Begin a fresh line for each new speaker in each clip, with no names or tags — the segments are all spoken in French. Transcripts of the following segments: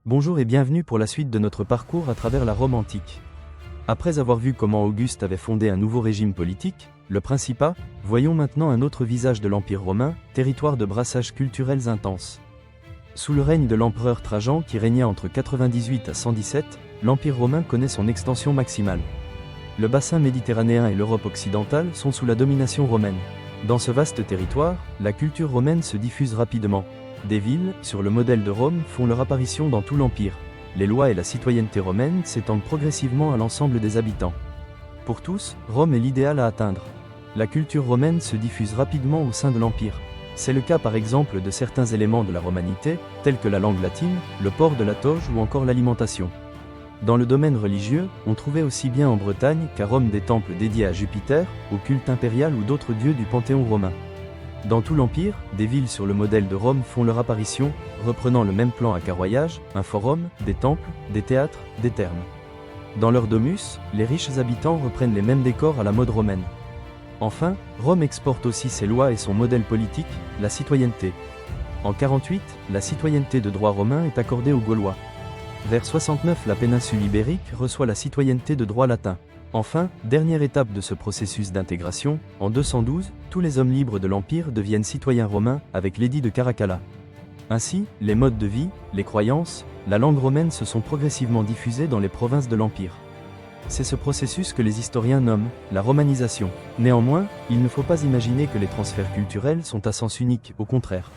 Bonjour et bienvenue pour la suite de notre parcours à travers la Rome antique. Après avoir vu comment Auguste avait fondé un nouveau régime politique, le Principat, voyons maintenant un autre visage de l'Empire romain, territoire de brassages culturels intenses. Sous le règne de l'empereur Trajan qui régna entre 98 à 117, l'Empire romain connaît son extension maximale. Le bassin méditerranéen et l'Europe occidentale sont sous la domination romaine. Dans ce vaste territoire, la culture romaine se diffuse rapidement. Des villes, sur le modèle de Rome, font leur apparition dans tout l'Empire. Les lois et la citoyenneté romaine s'étendent progressivement à l'ensemble des habitants. Pour tous, Rome est l'idéal à atteindre. La culture romaine se diffuse rapidement au sein de l'Empire. C'est le cas par exemple de certains éléments de la romanité, tels que la langue latine, le port de la toge ou encore l'alimentation. Dans le domaine religieux, on trouvait aussi bien en Bretagne qu'à Rome des temples dédiés à Jupiter, au culte impérial ou d'autres dieux du panthéon romain. Dans tout l'Empire, des villes sur le modèle de Rome font leur apparition, reprenant le même plan à carroyage, un forum, des temples, des théâtres, des thermes. Dans leur domus, les riches habitants reprennent les mêmes décors à la mode romaine. Enfin, Rome exporte aussi ses lois et son modèle politique, la citoyenneté. En 48, la citoyenneté de droit romain est accordée aux Gaulois. Vers 69, la péninsule ibérique reçoit la citoyenneté de droit latin. Enfin, dernière étape de ce processus d'intégration, en 212, tous les hommes libres de l'Empire deviennent citoyens romains avec l'édit de Caracalla. Ainsi, les modes de vie, les croyances, la langue romaine se sont progressivement diffusés dans les provinces de l'Empire. C'est ce processus que les historiens nomment la romanisation. Néanmoins, il ne faut pas imaginer que les transferts culturels sont à sens unique, au contraire.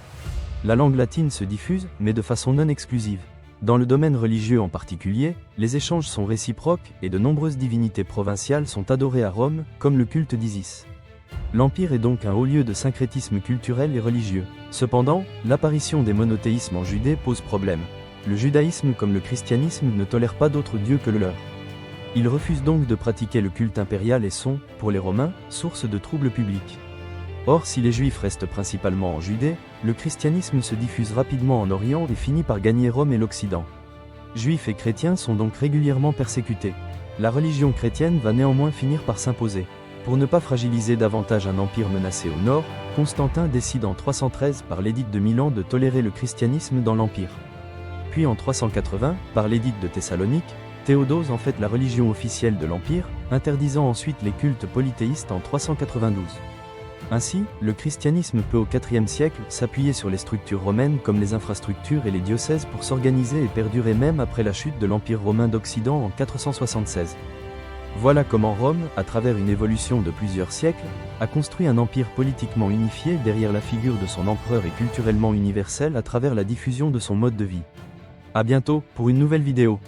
La langue latine se diffuse, mais de façon non exclusive. Dans le domaine religieux en particulier, les échanges sont réciproques et de nombreuses divinités provinciales sont adorées à Rome, comme le culte d'Isis. L'Empire est donc un haut lieu de syncrétisme culturel et religieux. Cependant, l'apparition des monothéismes en Judée pose problème. Le judaïsme comme le christianisme ne tolèrent pas d'autres dieux que le leur. Ils refusent donc de pratiquer le culte impérial et sont, pour les Romains, source de troubles publics. Or, si les Juifs restent principalement en Judée, le christianisme se diffuse rapidement en Orient et finit par gagner Rome et l'Occident. Juifs et chrétiens sont donc régulièrement persécutés. La religion chrétienne va néanmoins finir par s'imposer. Pour ne pas fragiliser davantage un empire menacé au nord, Constantin décide en 313 par l'édit de Milan de tolérer le christianisme dans l'empire. Puis en 380, par l'édit de Thessalonique, Théodose en fait la religion officielle de l'empire, interdisant ensuite les cultes polythéistes en 392. Ainsi, le christianisme peut au IVe siècle s'appuyer sur les structures romaines comme les infrastructures et les diocèses pour s'organiser et perdurer même après la chute de l'Empire romain d'Occident en 476. Voilà comment Rome, à travers une évolution de plusieurs siècles, a construit un empire politiquement unifié derrière la figure de son empereur et culturellement universel à travers la diffusion de son mode de vie. À bientôt pour une nouvelle vidéo.